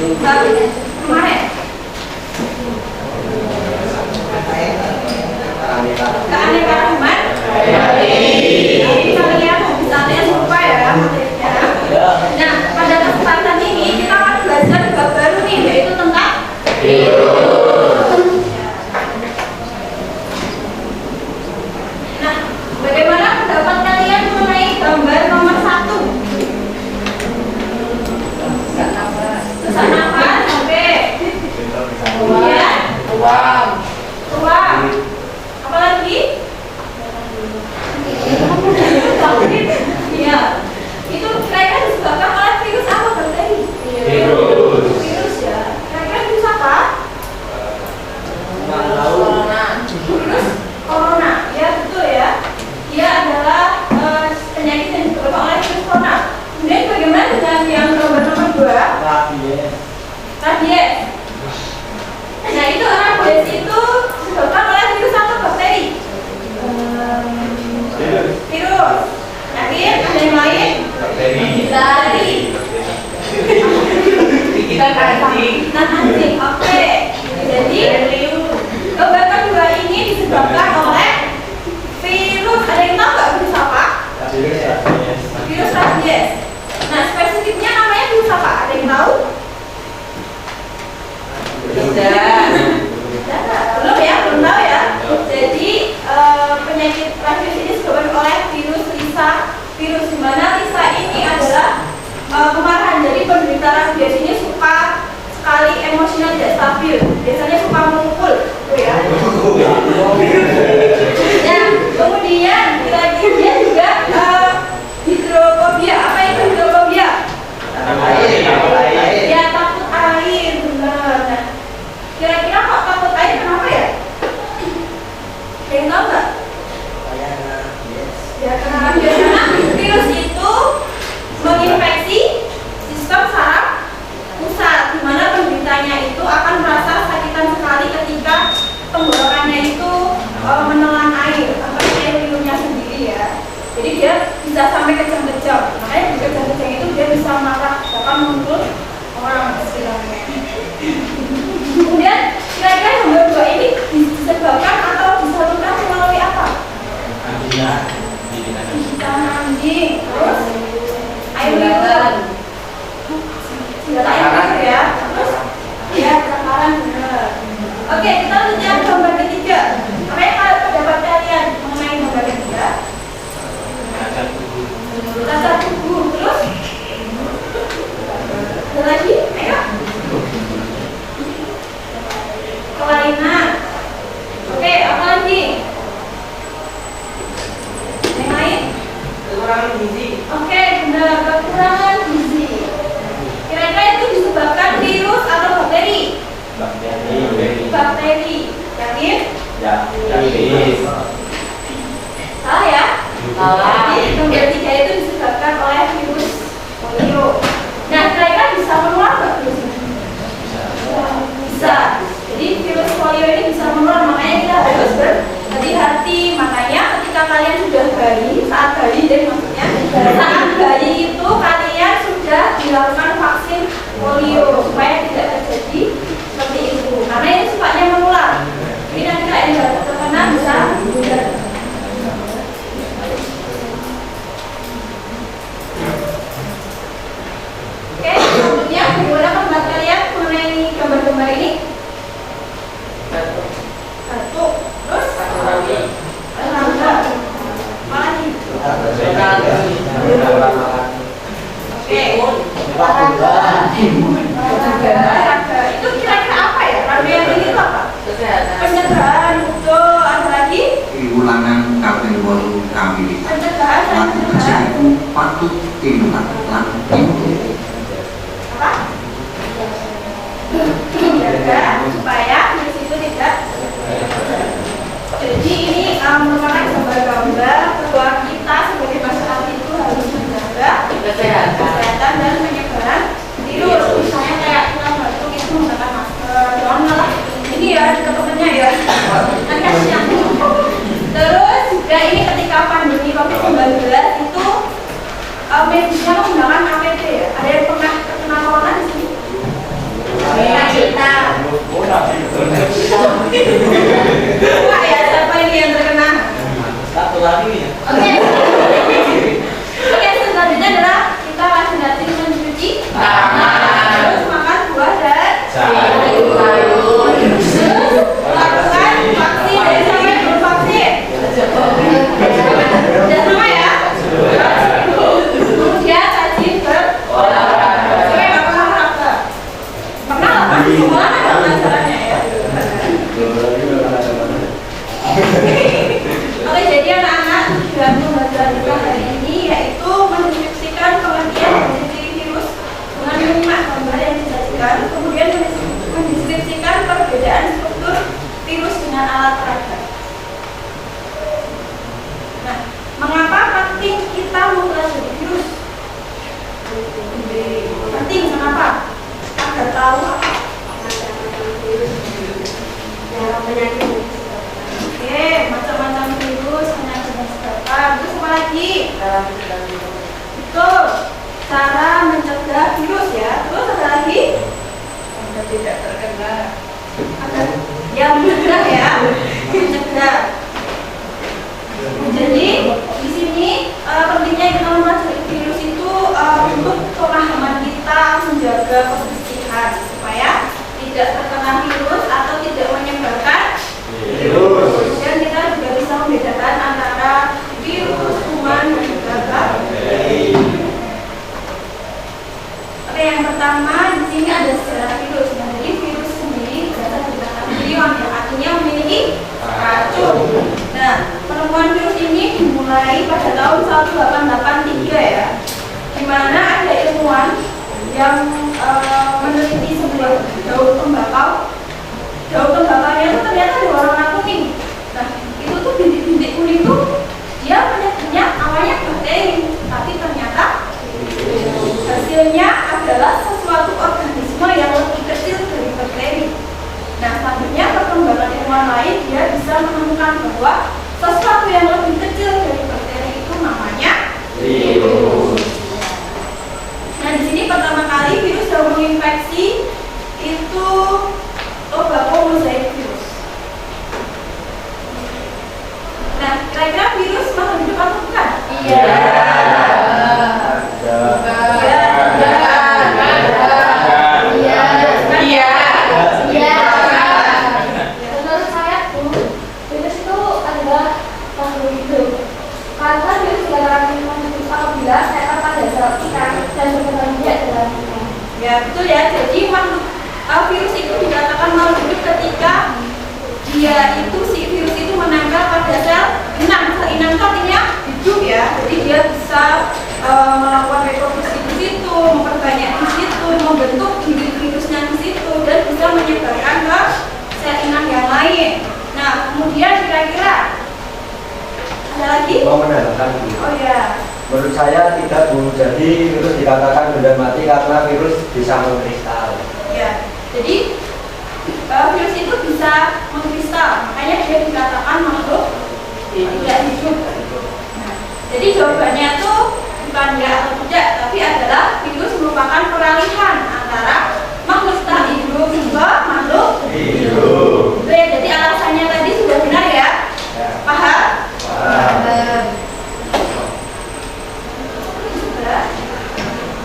Kemarin. Keanekaragaman. Kalian misalnya lupa ya. Nah, pada kesempatan ini kita akan belajar bab baru nih, yaitu tentang Nah, bagaimana pendapat kalian mengenai gambar nomor 1? Susah nafas sampai ruang. Apa lagi? Iya. Itu kira-kira disebabkan oleh virus apa, bakteri? Virus ya. Kira-kira virus apa? Virus corona. Ya, betul ya. Dia adalah penyakit yang disebabkan oleh virus corona. Kemudian bagaimana dengan yang gambar nomor 2? Rabies. Nah, itu rabies itu disebabkan oleh virus atau bakteri? Virus. Yakin? Ada yang lain? Bakteri. Gigitan anjing. Oke. Jadi gambar kedua ini disebabkan oleh virus. Ada yang tahu nggak virus apa? Virus rabies. Nah, spesifiknya namanya virus apa? Ada yang tahu? Belum ya, belum tahu ya. Jadi penyakit rabies ini disebabkan oleh virus Lisa. Virus di mana Lisa ini adalah kemarahan. Jadi penderita rabies ini suka sekali emosional tidak stabil. Biasanya suka memukul, gitu ya. Nah, kemudian dia juga hidrofobia. Apa itu hidrofobia? Ya, takut air, benar. Nah, kira-kira kok takut air kenapa ya? Ada yang tahu nggak? Ya, karena virus itu menginfeksi sistem saraf pusat, di mana penderitanya itu akan merasa sakitan sekali ketika tenggorokannya itu menelan air atau air minumnya sendiri ya. Jadi dia bisa sampai kejang-kejang. Makanya di kejang-kejang itu dia bisa marah, bahkan muncul orang istilahnya. Kemudian kira-kira nomor 2 ini disebabkan atau disalurkan melalui apa? Gigitan anjing. Terus air minum. Cakaran ya. Terus ya, cakaran benar. Oke, kita lihat gambar ketiga. Apa yang pendapat kalian mengenai gambar ketiga? Rasa tubuh. Terus ada lagi? Ayo. Kelainan. Oke, apa lagi? Yang lain? Kekurangan gizi. Oke, benar, kekurangan gizi. Kira-kira itu disebabkan virus atau bakteri? Bakteri. Yakin? Yakin. Salah ya? Salah. Jadi nomor 3 itu disebabkan oleh virus polio. Nah, kira-kira bisa menular nggak virus ini? Bisa. Jadi virus polio ini bisa menular, makanya kita harus berhati-hati. Makanya ketika kalian sudah bayi, saat bayi dan maksudnya saat bayi itu kalian sudah dilakukan vaksin polio supaya tidak terjadi seperti itu. Karena ini sifatnya menular. Jadi nanti kalian terkena bisa meninggal. Oke, selanjutnya bagaimana pendapat kalian mengenai gambar-gambar ini? Satu. Terus? Rangga. Apa lagi? Oke. Olahraga. Itu kira-kira apa ya? Rangga yang ini itu apa? Pencegahan. Betul. Ada lagi? Ulangan kategori kami. Pencegahan dan pencegahan. Patut tindakan Apa? Menjaga supaya virus itu tidak. Jadi ini merupakan gambar bahwa kita sebagai masyarakat itu harus menjaga kesehatan dan penyebaran virus. Misalnya kayak kita batuk itu menggunakan masker. Jangan malah ini ya teman-temannya ya. Nanti kasihan. Terus juga ini ketika pandemi COVID-19 itu medisnya menggunakan APD ya. Ada yang pernah terkena corona di sini? Oke, jadi anak-anak tujuan pembelajaran kita hari ini yaitu mendeskripsikan pengertian dari ciri virus dengan menyimak gambar yang disajikan, kemudian mendeskripsikan perbedaan struktur virus dengan alat peraga. Nah, mengapa penting kita mempelajari virus? Penting kenapa? Agar tahu penyakit. Oke, macam-macam virus, penyakit dan sebagainya. Terus apa lagi? Betul, cara mencegah virus ya. Terus ada lagi? Agar tidak terkena. Agar yang mencegah ya, mencegah. Jadi di sini pentingnya kita mempelajari virus itu untuk pemahaman kita menjaga kebersihan supaya tidak terkena virus atau tidak menyebarkan virus. Dan kita juga bisa membedakan antara virus, kuman, dan juga bakteri. Oke, yang pertama di sini ada sejarah virus. Nah, jadi virus sendiri berasal dari kata virion yang artinya memiliki racun. Nah, penemuan virus ini dimulai pada tahun 1883 ya, di mana ada ilmuwan yang meneliti sebuah daun tembakau. Daun tembakaunya itu ternyata berwarna kuning. Nah, itu tuh bintik-bintik kuning itu dia menyebutnya awalnya bakteri, tapi ternyata hasilnya adalah sesuatu organisme yang lebih kecil dari bakteri. Nah, selanjutnya perkembangan ilmuwan lain dia bisa menemukan bahwa sesuatu yang lebih kecil dari bakteri itu namanya virus. Nah, di sini pertama kali virus yang menginfeksi itu tobacco mosaic virus. Nah, kira-kira virus makhluk hidup atau bukan? Iya. Menurut saya virus itu adalah makhluk hidup. Karena virus dikatakan hidup apabila seekor pada sel ikan dan berkembang biak dalam ikan. Ya, betul ya. Jadi makhluk virus itu dikatakan makhluk hidup ketika dia itu si virus itu menempel pada sel inang. Sel inang itu artinya hidup ya. Jadi dia bisa melakukan reproduksi di situ, memperbanyak di situ, membentuk diri virusnya di situ, dan bisa menyebarkan ke sel inang yang lain. Nah, kemudian kira-kira ada lagi? Mau menambahkan ini. Oh ya. Menurut saya tidak Bu. Jadi virus dikatakan benda mati karena virus bisa mengkristal. Ya. Jadi virus itu bisa mengkristal, makanya dia dikatakan makhluk tidak hidup. Nah, jadi jawabannya itu bukan ya atau tidak, tapi adalah virus merupakan peralihan antara makhluk tak hidup ke makhluk hidup. Oke, jadi alasannya tadi sudah benar ya? Paham?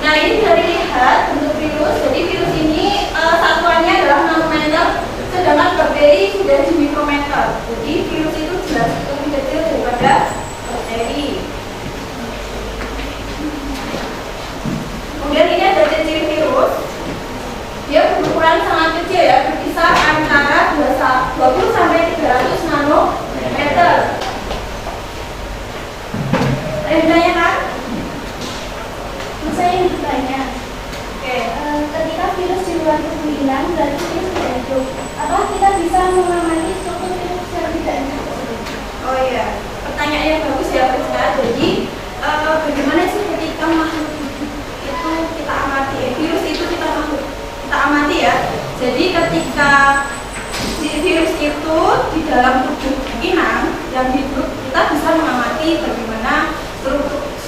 Nah, ini bisa dilihat bentuk virus. Jadi virus ini satuannya adalah nanometer, sedangkan bakteri sudah di mikrometer. Jadi virus itu jelas lebih kecil daripada bakteri. Kemudian ini ada ciri virus. Dia berukuran sangat kecil ya, berkisar antara 20 sampai 300 nanometer. Rendahnya kan? Saya ingin bertanya, Oke. ketika virus di luar tubuh hilang, berarti virus tidak hidup. Apakah kita bisa mengamati struktur virus yang tidak hidup tersebut? Oh iya, pertanyaan yang bagus ya Prisca. Jadi bagaimana sih ketika makhluk hidup itu kita amati, virus itu kita amati ya. Jadi ketika si virus itu di dalam tubuh inang yang hidup, kita bisa mengamati bagaimana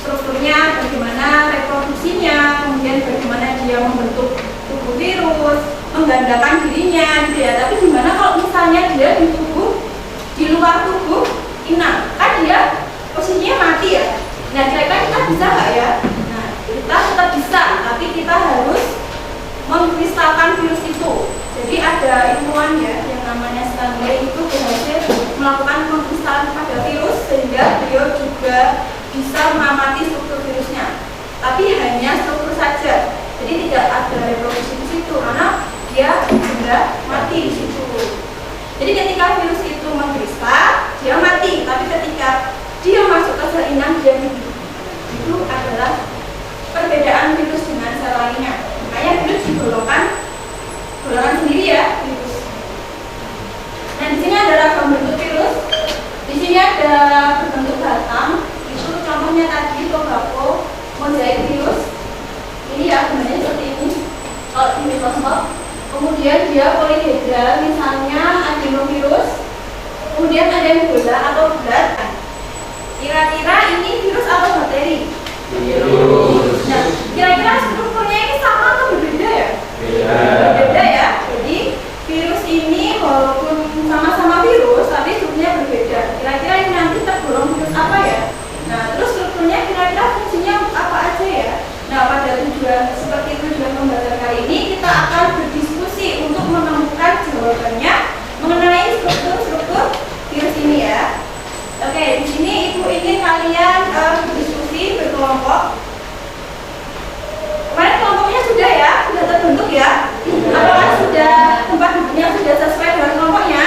strukturnya, bagaimana reproduksinya, kemudian bagaimana dia membentuk tubuh virus, menggandakan dirinya gitu ya. Tapi gimana kalau misalnya dia di luar tubuh inang, kan dia posisinya mati ya. Nah, kira-kira kita bisa nggak ya? Nah, kita tetap bisa, tapi kita harus mengkristalkan virus itu. Jadi ada ilmuwan ya yang namanya Stanley itu berhasil melakukan pengkristalan pada virus sehingga beliau juga bisa mengamati struktur virusnya, tapi hanya struktur saja. Jadi tidak ada reproduksi di situ karena dia sudah mati di situ. Jadi ketika virus itu mengkristal, dia masuk ke sel inang dia hidup. Itu adalah perbedaan virus dengan sel lainnya. Makanya virus digolongkan sendiri ya, virus. Nah, di sini adalah bentuk virus. Di sini ada berbentuk batang. Itu contohnya tadi tobacco, mozaik virus. Ini ya bentuknya seperti ini. Kalau di mikroskop. Kemudian dia polihedra, misalnya adenovirus. Kemudian ada yang bola atau bulat. Kira-kira ini virus atau bakteri? Virus. Nah, kira-kira strukturnya ini sama atau berbeda ya? Berbeda ya. Jadi virus ini walaupun sama-sama virus, tapi strukturnya berbeda. Kira-kira ini nanti tergolong virus apa ya? Nah, terus strukturnya kira-kira fungsinya apa aja ya? Nah, pada tujuan seperti tujuan pembelajaran kali ini kita akan berdiskusi untuk menemukan jawabannya mengenai struktur virus ini ya. Oke, di sini Ibu ingin kalian berdiskusi berkelompok. Kemarin kelompoknya sudah ya, sudah terbentuk ya. Apakah sudah tempat duduknya sudah sesuai dengan kelompoknya?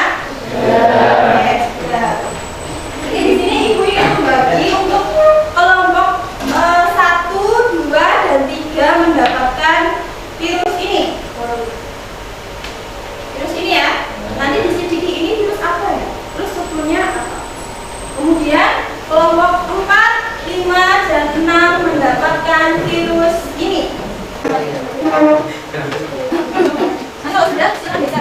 Oke, sudah. Jadi di sini Ibu ingin membagi untuk kelompok 1, 2, dan 3 mendapatkan virus ini. Virus ini ya. Nanti diselidiki ini virus apa ya? Terus strukturnya apa? Kemudian kelompok 4, 5, dan 6 mendapatkan virus ini. Kalau sudah, silakan bisa.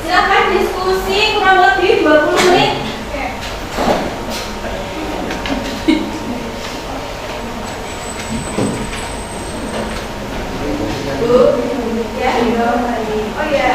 Silakan diskusi kurang lebih 20 menit. Bu, ya, oh ya.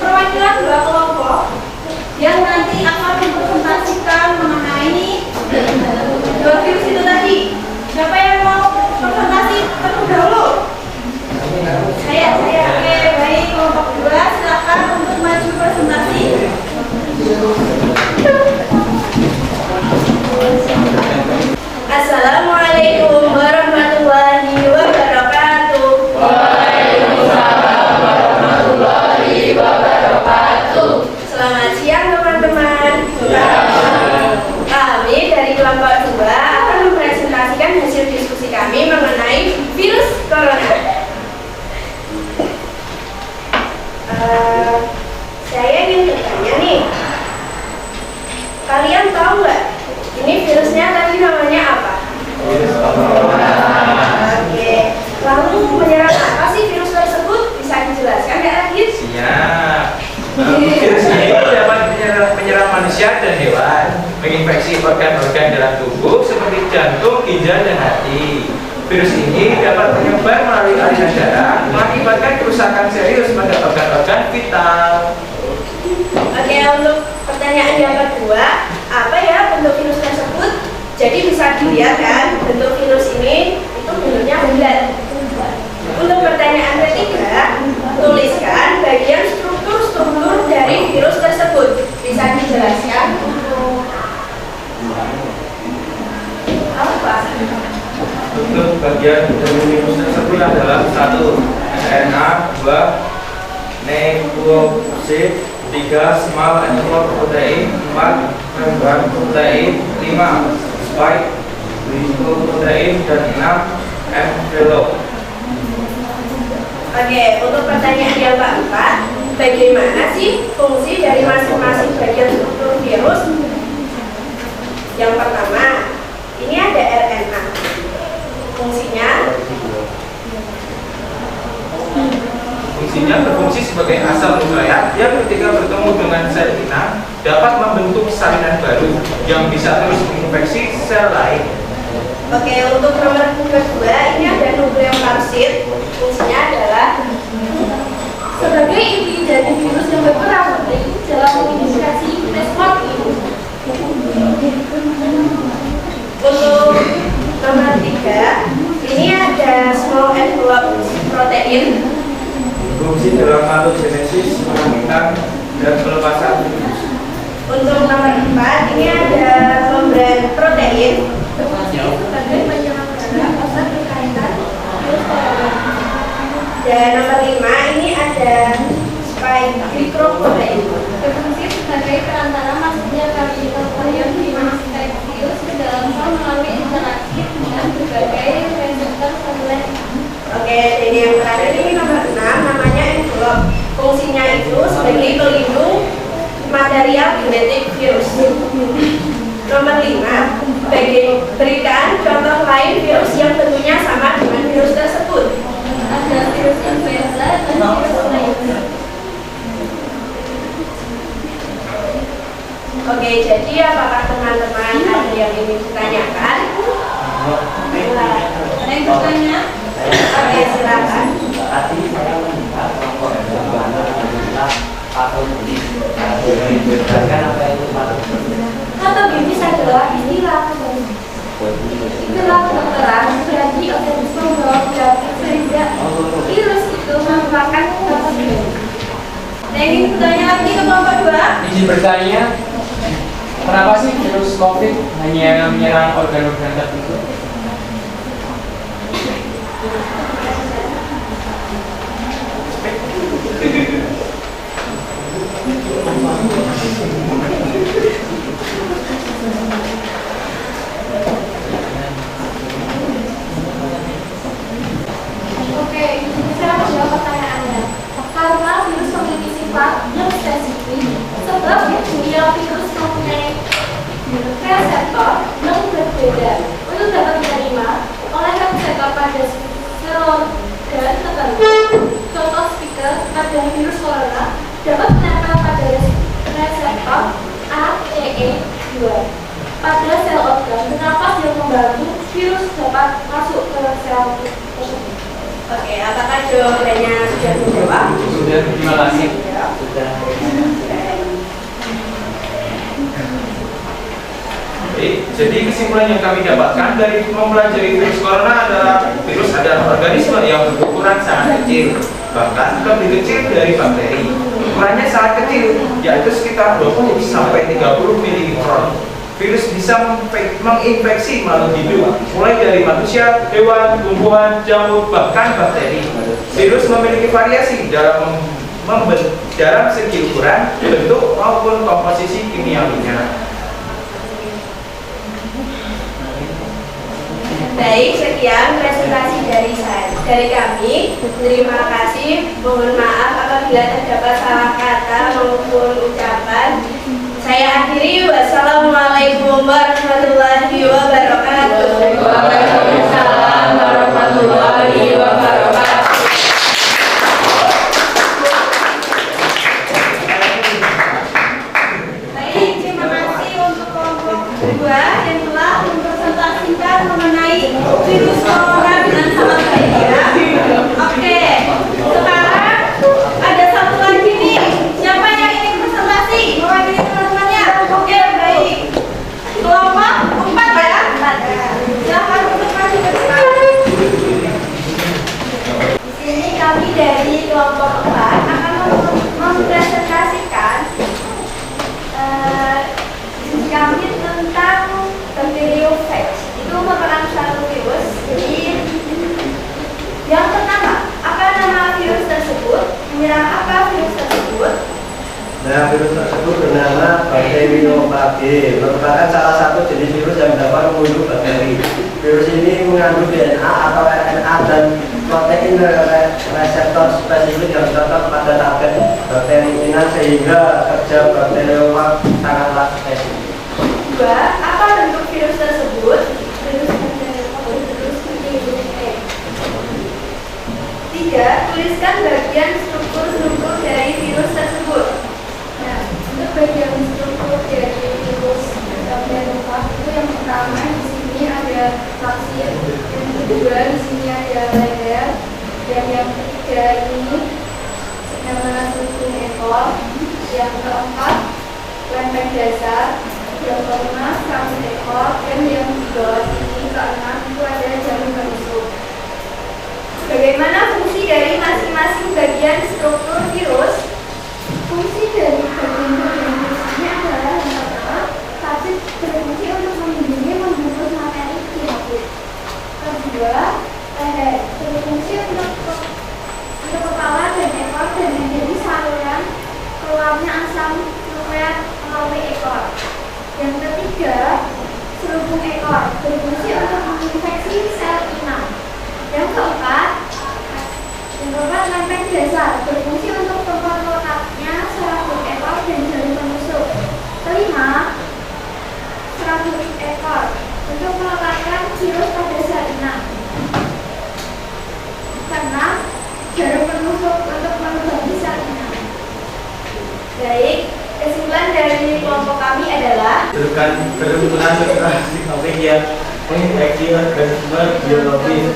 Perwakilan dua kelompok yang nanti akan mempresentasikan mengenai dua virus itu tadi. Siapa yang mau presentasi terlebih dahulu? Saya. Oke, baik, kelompok 2 silakan untuk maju presentasi. Assalamualaikum warahmatullahi wabarakatuh. Waalaikumsalam warahmatullahi wabarakatuh. Selamat siang teman-teman. Kami dari kelompok 2 akan mempresentasikan hasil diskusi kami mengenai virus corona. Saya ingin bertanya nih, kalian tahu nggak ini virusnya tadi namanya apa? Oke, lalu menyerang apa sih virus tersebut? Bisa dijelaskan nggak lagi? Siap. Virus ini dapat menyerang manusia dan hewan, menginfeksi organ-organ dalam tubuh seperti jantung, ginjal, dan hati. Virus ini dapat menyebar melalui aliran darah, mengakibatkan kerusakan serius pada organ-organ vital. Oke, untuk pertanyaan yang kedua, apa ya bentuk virus tersebut? Jadi bisa dilihat kan, bentuk virus ini itu bentuknya bulat. Untuk pertanyaan ketiga, tuliskan bagian struktur dari virus tersebut. Bisa dijelaskan? Apa? Untuk bagian dari virus tersebut adalah 1. RNA, 2. Nukleosid, 3. Small animal protein, 4. Membran protein, 5. Spike glycoprotein, dan 6. envelop. Oke, untuk pertanyaan yang keempat, bagaimana sih fungsi dari masing-masing bagian struktur virus? Yang pertama, ini ada RNA. Fungsinya yang berfungsi sebagai asam nukleat yang ketika bertemu dengan sel inang dapat membentuk salinan baru yang bisa terus menginfeksi sel lain. Oke, untuk nomor kedua ini ada nukleokapsid. Fungsinya adalah Sebagai inti dari virus yang berperan penting dalam menginisiasi respon imun. untuk nomor tiga ini ada small envelope protein. Fungsi dalam patogenesis, menangkap dan pelepasan virus. Untuk nomor empat ini ada membran protein. Berfungsi sebagai penyerang darah pasar berkaitan virus corona. Dan nomor lima ini ada spike glycoprotein. Berfungsi sebagai perantara masuknya karbonhidrat di spike virus ke dalam sel melalui interaksi dengan berbagai reseptor seluler. Oke, dan yang terakhir ini nomor 6 namanya envelope. Fungsinya itu sebagai pelindung material genetik virus. Nomor 5, berikan contoh lain virus yang tentunya sama dengan virus tersebut. Ada virus influenza dan virus lainnya. Oke, jadi apakah teman-teman ada yang ingin ditanyakan? Ada yang bertanya? Oke, silakan. Tadi saya melihat kelompok patogenis. Dibedakan apa itu patogenis? Patogenis adalah istilah kedokteran jadi organisme membawa penyakit sehingga virus itu merupakan patogen. Ada yang ingin bertanya lagi ke kelompok 2? Izin bertanya, kenapa sih virus COVID hanya menyerang organ-organ tertentu? Oke, saya menjawab pertanyaannya. Karena virus memiliki sifat yang spesifik, sebab dia virus mempunyai reseptor yang berbeda untuk dapat diterima oleh reseptor pada sel organ tertentu. Contoh speaker pada virus corona dapat menempel pada reseptor ACE2 pada sel organ bernapas yang membantu virus dapat masuk ke sel tersebut. Oke, apakah jawabannya sudah menjawab? Sudah, terima kasih. Oke, jadi kesimpulan yang kami dapatkan dari mempelajari virus corona adalah virus adalah organisme yang berukuran sangat kecil, bahkan lebih kecil dari bakteri. Ukurannya sangat kecil, yaitu sekitar 20 sampai 30 milimikron. Virus bisa menginfeksi makhluk hidup, mulai dari manusia, hewan, tumbuhan, jamur, bahkan bakteri. Virus memiliki variasi dalam segi ukuran, bentuk maupun komposisi kimiawinya. Baik, sekian presentasi dari kami. Terima kasih. Mohon maaf apabila terdapat salah kata maupun ucapan. Saya akhiri. Wassalamualaikum warahmatullahi wabarakatuh. Waalaikumsalam warahmatullahi wabarakatuh. Baik, terima kasih untuk kelompok kedua yang telah mempresentasikan mengenai virus corona dengan sangat baik ya. Oke, sekarang ada satu lagi nih. Siapa yang ingin presentasi? Mewakili teman-temannya. Oke, baik. Kelompok 4 ya. Silakan untuk maju ke depan. Di sini kami dari kelompok 4 akan mempresentasikan kami tentang bacteriophage. Itu merupakan satu virus. Jadi yang pertama, apa nama virus tersebut? Menyerang apa virus tersebut? Nah, virus tersebut bernama Bacteriophage, merupakan salah satu jenis virus yang dapat membunuh bakteri. Virus ini mengandung DNA atau RNA dan protein reseptor spesifik yang cocok pada target bakteri inang sehingga kerja bakteriophage sangatlah spesifik. 2. Apa bentuk virus tersebut? Virus bacteriophage. 3. Tuliskan bagian struktur bagian struktur dari virus Papilloma itu yang pertama di sini ada vaksin, yang kedua di sini ada leher, dan yang ketiga ini namanya struktur ekor, yang keempat lempeng dasar, yang kelima rambut ekor, dan yang di bawah ini keenam itu ada jarum penusuk. Bagaimana fungsi dari masing-masing bagian struktur virus? Fungsi dari bagian-bagian virus ini adalah yang pertama, vaksin berfungsi untuk melindungi membungkus materi virus. Kedua, leher berfungsi untuk kepala dan ekor dan menjadi saluran keluarnya asam nukleat melalui ekor. Yang ketiga, selubung ekor berfungsi untuk menginfeksi sel inang. Yang keempat, lempeng dasar berfungsi untuk tempat letaknya serabut ekor dan jarum penusuk. Kelima, serabut ekor untuk meletakkan virus pada sel inang. Keenam, jarum penusuk untuk melubungi sel inang. Baik, kesimpulan dari kelompok kami adalah Kerumunan topik yang menginfeksi organisme biologis.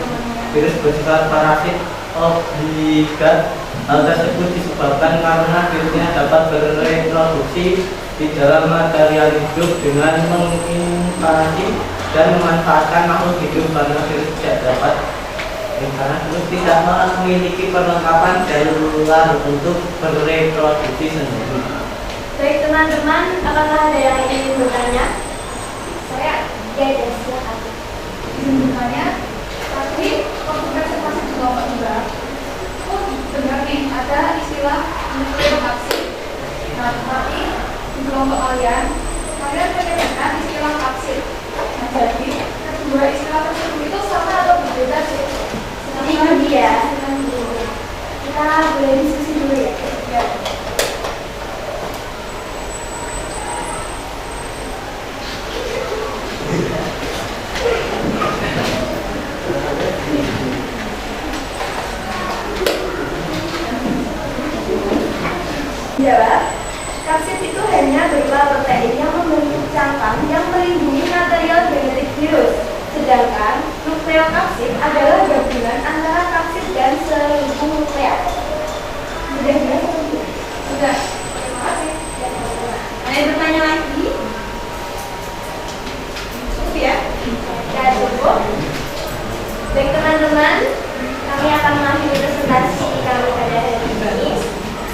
Virus bersifat parasit obligat. Hal tersebut disebabkan karena virusnya dapat bereproduksi di dalam material hidup dengan menginvasi dan memanfaatkan makhluk hidup karena virus tidak dapat karena virus tidak memiliki perlengkapan selular untuk bereproduksi sendiri. baik teman-teman, apakah ada yang ingin bertanya? Saya ya silakan. Izin bertanya, tapi waktu presentasi di kelompok 2, oh benar nih ada istilah nukleokapsid. Nah, tapi di kelompok kalian menyebutkan istilah kapsid. Nah, jadi kedua istilah tersebut itu sama atau berbeda sih? Ini dia. Kita boleh diskusi dulu ya. Ya. Jawab, kapsid itu hanya berupa protein yang membentuk cangkang yang melindungi material genetik virus. Sedangkan nukleokapsid adalah gabungan antara kapsid dan selubung nukleat. Sudah ya? Sudah. Terima kasih. Ada yang bertanya lagi? Cukup ya? Ya cukup. Baik teman-teman, kami akan mengakhiri presentasi kami pada hari ini.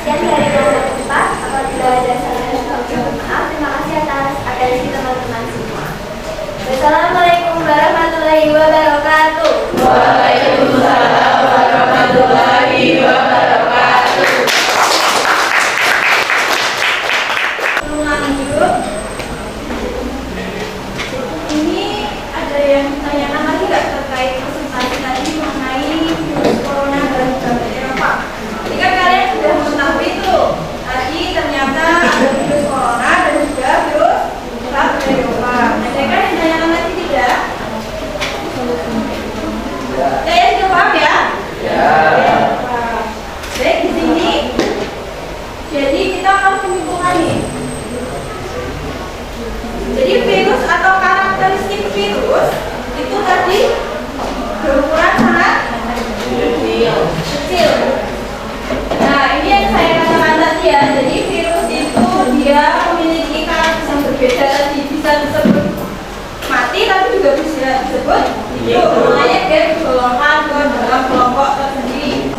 Sekian dari kelompok 4, apabila ada salah dan mohon maaf. Terima kasih atas atensi teman-teman semua. Wassalamualaikum warahmatullahi wabarakatuh. Waalaikumsalam warahmatullahi wabarakatuh. Lanjut. Ini ada yang ditanyakan lagi nggak terkait presentasi tadi mengenai virus corona dan bakteri Eropa? Jadi kan kalian sudah mengetahui itu. Tadi ternyata ada virus corona dan juga virus bakteri Eropa. Ada kan yang ditanyakan lagi tidak? Saya sudah paham ya? Ya. Baik, di sini. Jadi kita akan menyimpulkan nih. Jadi virus atau karakteristik virus itu tadi berukuran sangat kecil. Nah, ini yang saya katakan tadi ya. Jadi virus itu dia memiliki karakteristik yang berbeda tadi, bisa disebut mati tapi juga bisa disebut hidup. Makanya dia digolongkan ke dalam kelompok tersendiri.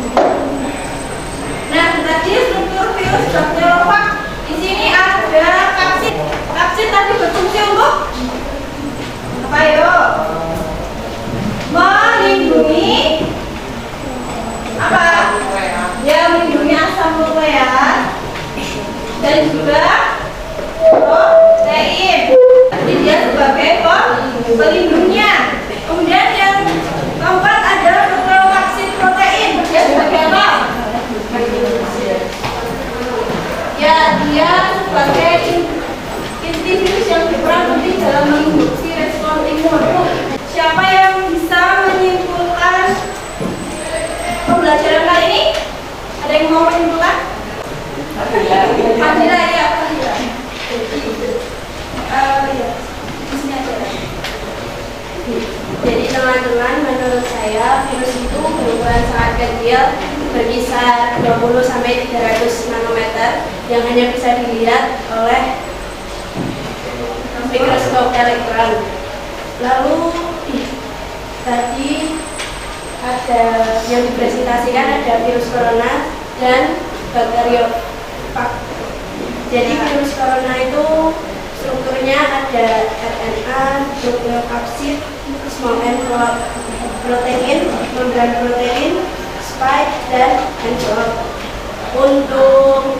Nah, tadi struktur virus bakteriopak. Di sini ada kapsid. Kapsid tadi berfungsi untuk apa yo? Melindungi apa? Ya, melindungi asam nukleat dan juga protein. Jadi dia sebagai pelindungnya. Kemudian yang keempat ada nukleokapsid protein. Dia sebagai apa? Ya, dia sebagai inti virus yang berperan penting dalam menginduksi respon imun. Siapa yang bisa menyimpulkan pembelajaran kali ini? Ada yang mau menyimpulkan? Fadila, ya Fadila. teman-teman, menurut saya virus itu berukuran sangat kecil, berkisar 20 sampai 300 nanometer yang hanya bisa dilihat oleh mikroskop elektron. Lalu tadi ada yang dipresentasikan ada virus corona dan bakteriofag. Jadi virus corona itu strukturnya ada RNA, nukleokapsid, small n protein, membran protein, spike, dan envelop. Untuk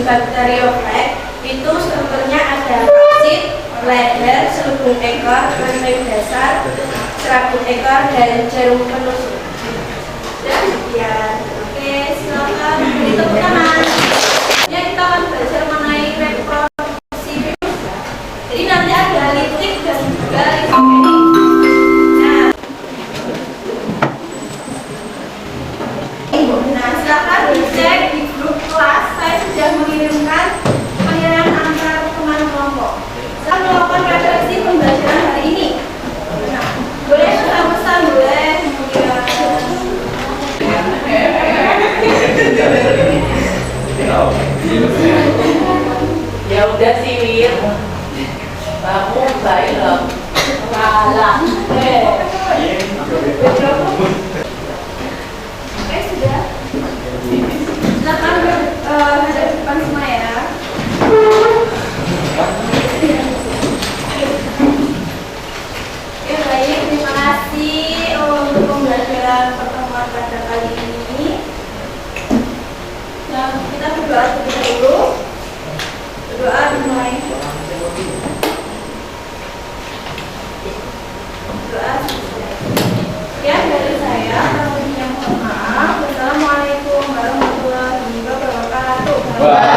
bakteriofag itu strukturnya ada kapsid, leher, selubung ekor, rantai dasar, serabut ekor, dan jarum penusuk. Dan sekian. Oke, silakan beri tepuk tangan. Ya, kita akan belajar mengenai reproduksi virus. Jadi nanti ada liptik dan juga lisogenik. Nah, silakan dicek di grup kelas. Saya sudah mengirimkan penilaian antar teman kelompok. Saya melakukan referensi pembelajaran hari ini. Nah, boleh pesan-pesan, boleh Ya udah sih Wir, kamu baik loh. Kalah. Oke, sudah. Silakan hadap depan semua ya. Oke, baik. Terima kasih untuk pembelajaran pertemuan pada kali ini. Nah, kita berdoa terlebih dahulu. Berdoa dimulai. Doa. Ya, dari saya, mohon maaf. Wassalamualaikum warahmatullahi wabarakatuh.